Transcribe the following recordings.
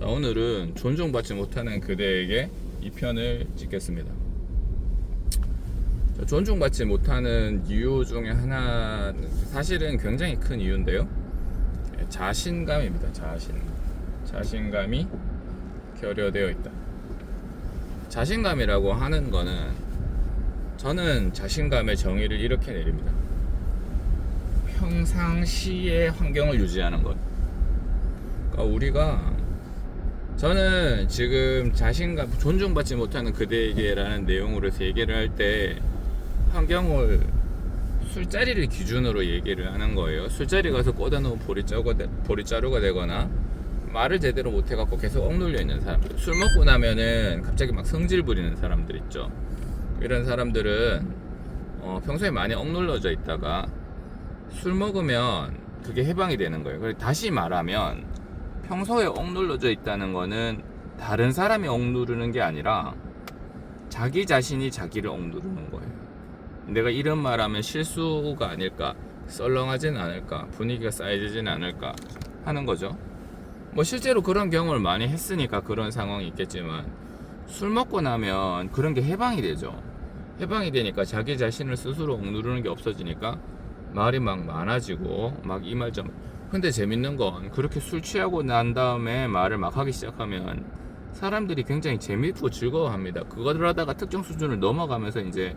자, 오늘은 존중받지 못하는 그대에게 2편을 찍겠습니다. 자, 존중받지 못하는 이유 중에 하나, 사실은 굉장히 큰 이유인데요. 자신감입니다. 자신감이 결여되어 있다. 자신감이라고 하는 거는, 저는 자신감의 정의를 이렇게 내립니다. 평상시의 환경을 유지하는 것. 그러니까 저는 지금 자신감, 존중받지 못하는 그대에게라는 내용으로 얘기를 할 때 환경을 술자리를 기준으로 얘기를 하는 거예요. 술자리 가서 꽂아놓은 보리자루가 되거나 말을 제대로 못해갖고 계속 억눌려 있는 사람들, 술 먹고 나면은 갑자기 막 성질 부리는 사람들 있죠. 이런 사람들은 평소에 많이 억눌러져 있다가 술 먹으면 그게 해방이 되는 거예요. 그래서 다시 말하면 평소에 억눌러져 있다는 거는 다른 사람이 억누르는 게 아니라 자기 자신이 자기를 억누르는 거예요. 내가 이런 말하면 실수가 아닐까, 썰렁하진 않을까, 분위기가 쌓여지진 않을까 하는 거죠. 뭐 실제로 그런 경험을 많이 했으니까 그런 상황이 있겠지만, 술 먹고 나면 그런 게 해방이 되죠. 해방이 되니까 자기 자신을 스스로 억누르는 게 없어지니까 말이 막 많아지고 막 이 말 좀. 근데 재밌는 건 그렇게 술 취하고 난 다음에 말을 막 하기 시작하면 사람들이 굉장히 재미있고 즐거워합니다. 그거를 하다가 특정 수준을 넘어가면서 이제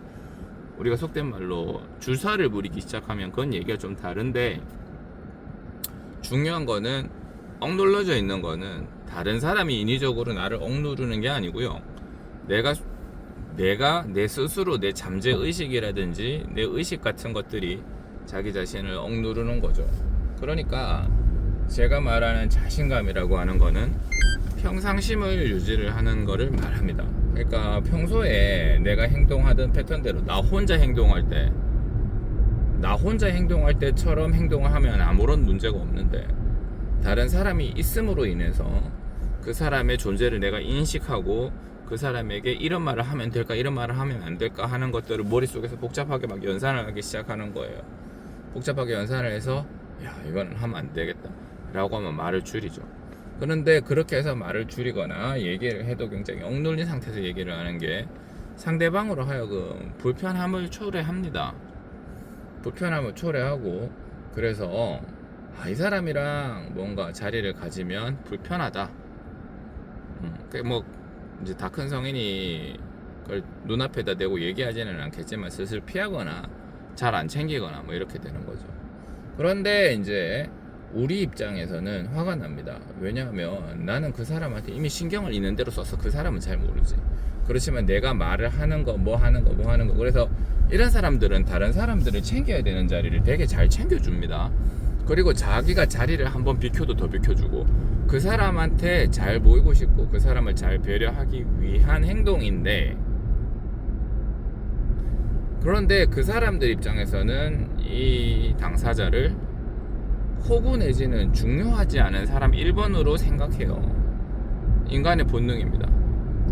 우리가 속된 말로 주사를 부리기 시작하면 그건 얘기가 좀 다른데, 중요한 거는 억눌러져 있는 거는 다른 사람이 인위적으로 나를 억누르는 게 아니고요. 내가 내 스스로 내 잠재 의식이라든지 내 의식 같은 것들이 자기 자신을 억누르는 거죠. 그러니까 제가 말하는 자신감이라고 하는 거는 평상심을 유지를 하는 거를 말합니다. 그러니까 평소에 내가 행동하던 패턴대로 나 혼자 행동할 때처럼 행동을 하면 아무런 문제가 없는데, 다른 사람이 있음으로 인해서 그 사람의 존재를 내가 인식하고 그 사람에게 이런 말을 하면 될까, 이런 말을 하면 안 될까 하는 것들을 머릿속에서 복잡하게 막 연산을 하기 시작하는 거예요. 복잡하게 연산을 해서 야, 이거는 하면 안 되겠다 라고 하면 말을 줄이죠. 그런데 그렇게 해서 말을 줄이거나 얘기를 해도 굉장히 억눌린 상태에서 얘기를 하는 게 상대방으로 하여금 불편함을 초래합니다. 불편함을 초래하고, 그래서 이 사람이랑 뭔가 자리를 가지면 불편하다. 뭐 이제 다 큰 성인이 그걸 눈앞에다 대고 얘기하지는 않겠지만 슬슬 피하거나 잘 안 챙기거나 뭐 이렇게 되는 거죠. 그런데 이제 우리 입장에서는 화가 납니다. 왜냐하면 나는 그 사람한테 이미 신경을 있는 대로 써서 그 사람은 잘 모르지. 그렇지만 내가 말을 하는 거, 뭐 하는 거. 그래서 이런 사람들은 다른 사람들을 챙겨야 되는 자리를 되게 잘 챙겨줍니다. 그리고 자기가 자리를 한번 비켜도 더 비켜주고, 그 사람한테 잘 보이고 싶고 그 사람을 잘 배려하기 위한 행동인데, 그런데 그 사람들 입장에서는 이 당사자를 호구 내지는 중요하지 않은 사람 1번으로 생각해요. 인간의 본능입니다.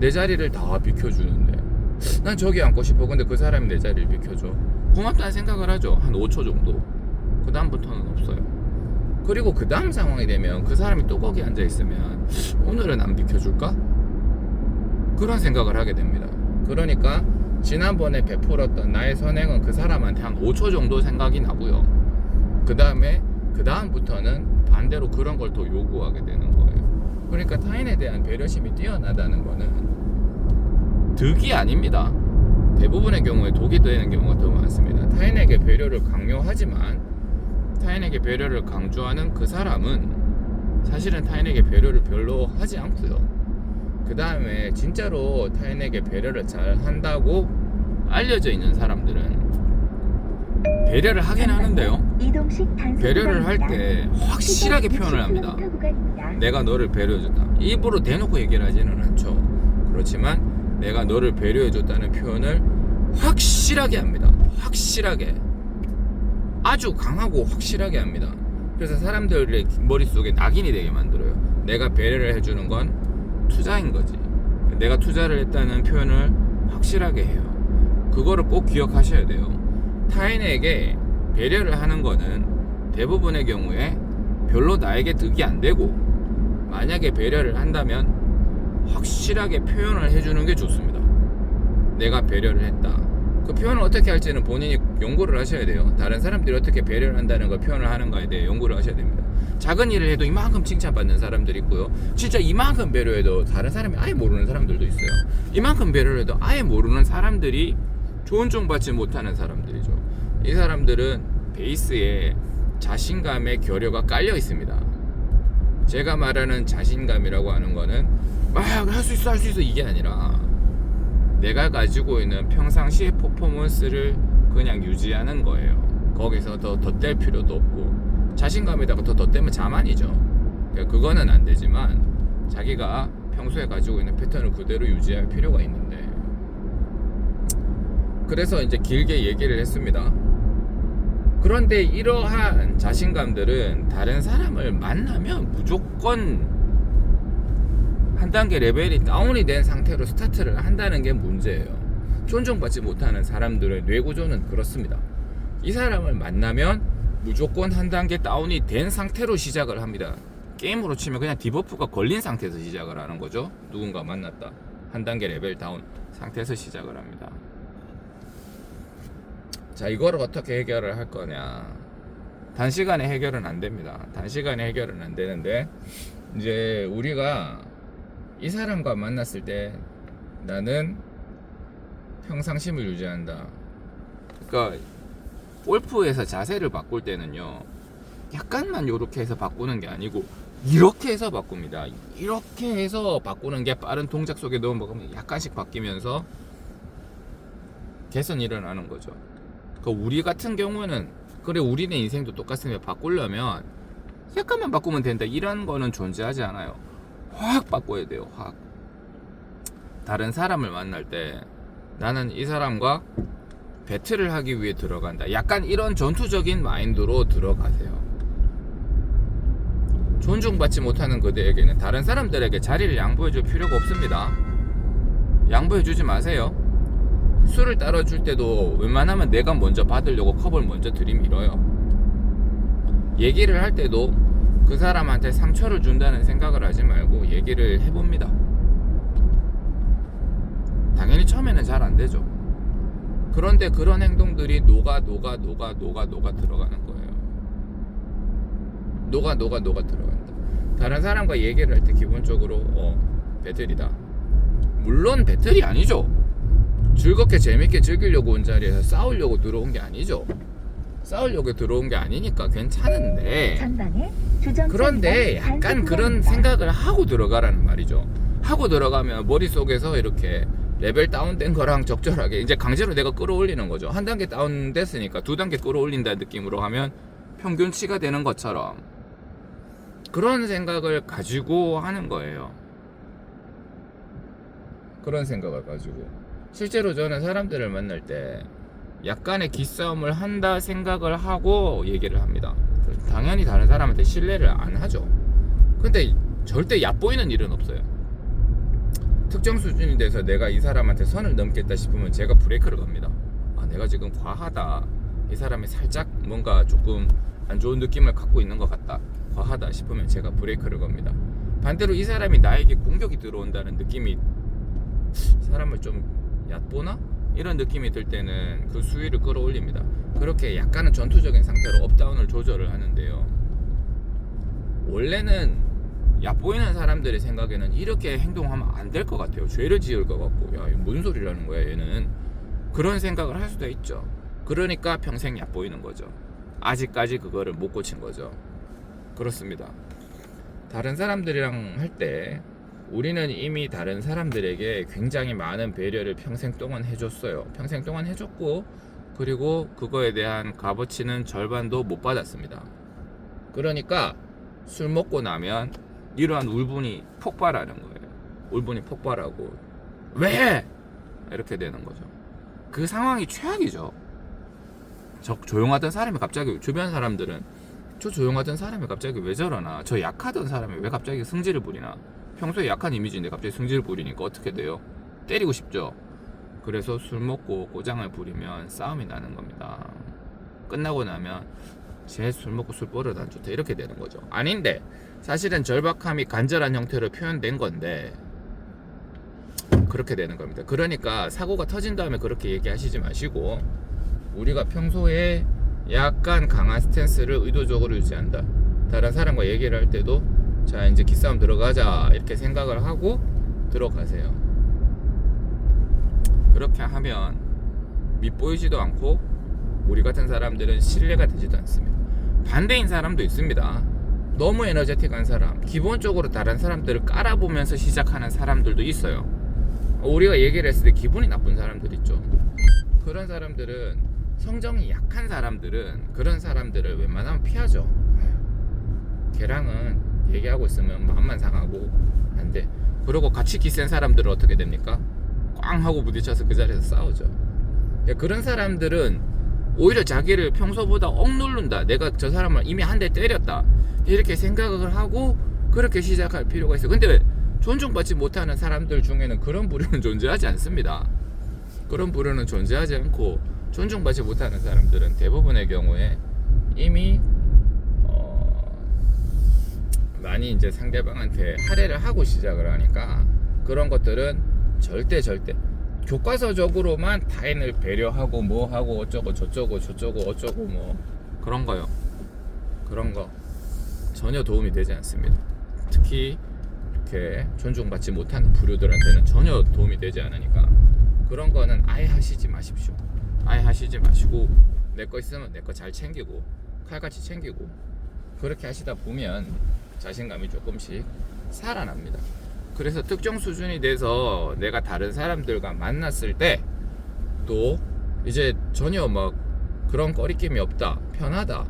내 자리를 다 비켜주는데 난 저기 앉고 싶어. 근데 그 사람이 내 자리를 비켜줘. 고맙다는 생각을 하죠. 한 5초 정도. 그 다음부터는 없어요. 그리고 그 다음 상황이 되면 그 사람이 또 거기 앉아있으면 오늘은 안 비켜줄까? 그런 생각을 하게 됩니다. 그러니까 지난번에 베풀었던 나의 선행은 그 사람한테 한 5초 정도 생각이 나고요. 그 다음부터는 반대로 그런 걸 더 요구하게 되는 거예요. 그러니까 타인에 대한 배려심이 뛰어나다는 거는 득이 아닙니다. 대부분의 경우에 독이 되는 경우가 더 많습니다. 타인에게 배려를 강요하지만 타인에게 배려를 강조하는 그 사람은 사실은 타인에게 배려를 별로 하지 않고요. 그 다음에 진짜로 타인에게 배려를 잘 한다고 알려져 있는 사람들은 배려를 하긴 하는데요. 배려를 할 때 확실하게 표현을 합니다. 내가 너를 배려해줬다. 입으로 대놓고 얘기를 하지는 않죠. 그렇지만 내가 너를 배려해줬다는 표현을 확실하게 합니다. 확실하게. 아주 강하고 확실하게 합니다. 그래서 사람들의 머릿속에 낙인이 되게 만들어요. 내가 배려를 해주는 건 투자인 거지. 내가 투자를 했다는 표현을 확실하게 해요. 그거를 꼭 기억하셔야 돼요. 타인에게 배려를 하는 거는 대부분의 경우에 별로 나에게 득이 안 되고 만약에 배려를 한다면 확실하게 표현을 해주는 게 좋습니다. 내가 배려를 했다. 그 표현을 어떻게 할지는 본인이 연구를 하셔야 돼요. 다른 사람들이 어떻게 배려를 한다는 걸 표현을 하는가에 대해 연구를 하셔야 됩니다. 작은 일을 해도 이만큼 칭찬받는 사람들이 있고요. 진짜 이만큼 배려해도 다른 사람이 아예 모르는 사람들도 있어요. 이만큼 배려를 해도 아예 모르는 사람들이 존중받지 못하는 사람들이죠. 이 사람들은 베이스에 자신감의 결여가 깔려 있습니다. 제가 말하는 자신감이라고 하는 거는 할 수 있어 할 수 있어 이게 아니라 내가 가지고 있는 평상시의 퍼포먼스를 그냥 유지하는 거예요. 거기서 더 덧댈 필요도 없고 자신감에다가 더 덧대면 자만이죠. 그거는 안 되지만 자기가 평소에 가지고 있는 패턴을 그대로 유지할 필요가 있는데, 그래서 이제 길게 얘기를 했습니다. 그런데 이러한 자신감들은 다른 사람을 만나면 무조건 한 단계 레벨이 다운이 된 상태로 스타트를 한다는 게 문제예요. 존중받지 못하는 사람들의 뇌구조는 그렇습니다. 이 사람을 만나면 무조건 한 단계 다운이 된 상태로 시작을 합니다. 게임으로 치면 그냥 디버프가 걸린 상태에서 시작을 하는 거죠. 누군가 만났다, 한 단계 레벨 다운 상태에서 시작을 합니다. 자, 이거를 어떻게 해결을 할 거냐. 단시간에 해결은 안 됩니다. 단시간에 해결은 안 되는데, 이제 우리가 이 사람과 만났을 때 나는 평상심을 유지한다. 그러니까 골프에서 자세를 바꿀 때는요, 약간만 이렇게 해서 바꾸는 게 아니고 이렇게 해서 바꿉니다. 이렇게 해서 바꾸는 게 빠른 동작 속에 넣어먹으면 약간씩 바뀌면서 개선이 일어나는 거죠. 우리 같은 경우는 그래, 우리네 인생도 똑같습니다. 바꾸려면 약간만 바꾸면 된다, 이런 거는 존재하지 않아요. 확 바꿔야 돼요. 확. 다른 사람을 만날 때 나는 이 사람과 배틀을 하기 위해 들어간다, 약간 이런 전투적인 마인드로 들어가세요. 존중받지 못하는 그대에게는 다른 사람들에게 자리를 양보해줄 필요가 없습니다. 양보해주지 마세요. 술을 따라줄 때도 웬만하면 내가 먼저 받으려고 컵을 먼저 들이밀어요. 얘기를 할 때도 그 사람한테 상처를 준다는 생각을 하지 말고 얘기를 해봅니다. 당연히 처음에는 잘 안 되죠. 그런데 그런 행동들이 녹아 들어가는 거예요. 녹아 들어간다. 다른 사람과 얘기를 할 때 기본적으로 배틀이다. 물론 배틀이 아니죠. 즐겁게 재밌게 즐기려고 온 자리에서 싸우려고 들어온 게 아니죠. 싸우려고 들어온 게 아니니까 괜찮은데, 그런데 약간 그런 생각을 하고 들어가라는 말이죠. 하고 들어가면 머릿속에서 이렇게 레벨 다운된 거랑 적절하게 이제 강제로 내가 끌어올리는 거죠. 한 단계 다운됐으니까 두 단계 끌어올린다는 느낌으로 하면 평균치가 되는 것처럼 그런 생각을 가지고 하는 거예요. 그런 생각을 가지고 실제로 저는 사람들을 만날 때 약간의 기싸움을 한다 생각을 하고 얘기를 합니다. 당연히 다른 사람한테 신뢰를 안 하죠. 근데 절대 얕보이는 일은 없어요. 특정 수준이 돼서 내가 이 사람한테 선을 넘겠다 싶으면 제가 브레이크를 겁니다. 내가 지금 과하다, 이 사람이 살짝 뭔가 조금 안 좋은 느낌을 갖고 있는 것 같다, 과하다 싶으면 제가 브레이크를 겁니다. 반대로 이 사람이 나에게 공격이 들어온다는 느낌이, 사람을 좀 얕보나? 이런 느낌이 들 때는 그 수위를 끌어올립니다. 그렇게 약간은 전투적인 상태로 업다운을 조절을 하는데요, 원래는 얕보이는 사람들의 생각에는 이렇게 행동하면 안 될 것 같아요. 죄를 지을 것 같고, 야, 뭔 소리라는 거야 얘는, 그런 생각을 할 수도 있죠. 그러니까 평생 얕보이는 거죠. 아직까지 그거를 못 고친 거죠. 그렇습니다. 다른 사람들이랑 할 때 우리는 이미 다른 사람들에게 굉장히 많은 배려를 평생 동안 해줬어요. 평생 동안 해줬고, 그리고 그거에 대한 값어치는 절반도 못 받았습니다. 그러니까 술 먹고 나면 이러한 울분이 폭발하는 거예요. 울분이 폭발하고, 왜? 이렇게 되는 거죠. 그 상황이 최악이죠. 조용하던 사람이 갑자기, 주변 사람들은 저 조용하던 사람이 갑자기 왜 저러나, 저 약하던 사람이 왜 갑자기 승질을 부리나, 평소에 약한 이미지인데 갑자기 승질을 부리니까 어떻게 돼요? 때리고 싶죠. 그래서 술 먹고 고장을 부리면 싸움이 나는 겁니다. 끝나고 나면 쟤 술 먹고 술 버릇 안 좋다 이렇게 되는 거죠. 아닌데 사실은 절박함이 간절한 형태로 표현된 건데 그렇게 되는 겁니다. 그러니까 사고가 터진 다음에 그렇게 얘기하시지 마시고 우리가 평소에 약간 강한 스탠스를 의도적으로 유지한다. 다른 사람과 얘기를 할 때도 자 이제 기싸움 들어가자 이렇게 생각을 하고 들어가세요. 그렇게 하면 밉보이지도 않고 우리 같은 사람들은 신뢰가 되지도 않습니다. 반대인 사람도 있습니다. 너무 에너제틱한 사람, 기본적으로 다른 사람들을 깔아보면서 시작하는 사람들도 있어요. 우리가 얘기를 했을 때 기분이 나쁜 사람들 있죠. 그런 사람들은 성정이 약한 사람들은 그런 사람들을 웬만하면 피하죠. 걔랑은 얘기하고 있으면 마음만 상하고 안 돼. 그리고 같이 기센 사람들은 어떻게 됩니까? 꽝 하고 부딪혀서 그 자리에서 싸우죠. 그런 사람들은 오히려 자기를 평소보다 억누른다. 내가 저 사람을 이미 한 대 때렸다. 이렇게 생각을 하고 그렇게 시작할 필요가 있어요. 근데 존중받지 못하는 사람들 중에는 그런 부류는 존재하지 않습니다. 그런 부류는 존재하지 않고 존중받지 못하는 사람들은 대부분의 경우에 이미 많이 이제 상대방한테 할애를 하고 시작을 하니까 그런 것들은 절대 교과서적으로만 타인을 배려하고 뭐 하고 어쩌고 저쩌고 어쩌고 뭐 그런 거요. 그런 거 전혀 도움이 되지 않습니다. 특히 이렇게 존중받지 못하는 부류들한테는 전혀 도움이 되지 않으니까 그런 거는 아예 하시지 마십시오. 아예 하시지 마시고 내 거 있으면 내 거 잘 챙기고 칼같이 챙기고 그렇게 하시다 보면 자신감이 조금씩 살아납니다. 그래서 특정 수준이 돼서 내가 다른 사람들과 만났을 때 또 이제 전혀 막 그런 꺼리낌이 없다, 편하다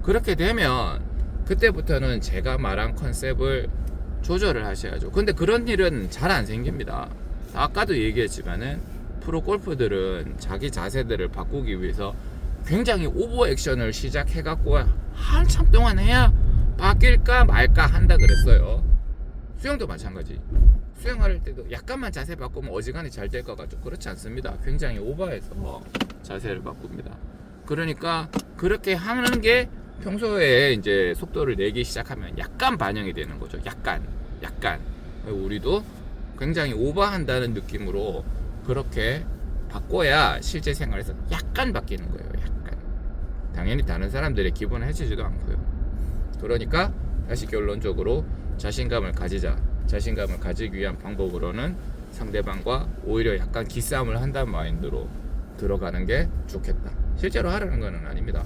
그렇게 되면 그때부터는 제가 말한 컨셉을 조절을 하셔야죠. 근데 그런 일은 잘 안 생깁니다. 아까도 얘기했지만은 프로 골프들은 자기 자세들을 바꾸기 위해서 굉장히 오버 액션을 시작해갖고 한참 동안 해야 바뀔까 말까 한다 그랬어요. 수영도 마찬가지. 수영할 때도 약간만 자세 바꾸면 어지간히 잘 될 것 같죠. 그렇지 않습니다. 굉장히 오버해서 자세를 바꿉니다. 그러니까 그렇게 하는 게 평소에 이제 속도를 내기 시작하면 약간 반영이 되는 거죠. 약간. 우리도 굉장히 오버한다는 느낌으로 그렇게 바꿔야 실제 생활에서 약간 바뀌는 거예요. 약간. 당연히 다른 사람들의 기분을 해치지도 않고요. 그러니까 다시 결론적으로 자신감을 가지자. 자신감을 가지기 위한 방법으로는 상대방과 오히려 약간 기싸움을 한다는 마인드로 들어가는 게 좋겠다. 실제로 하라는 건 아닙니다.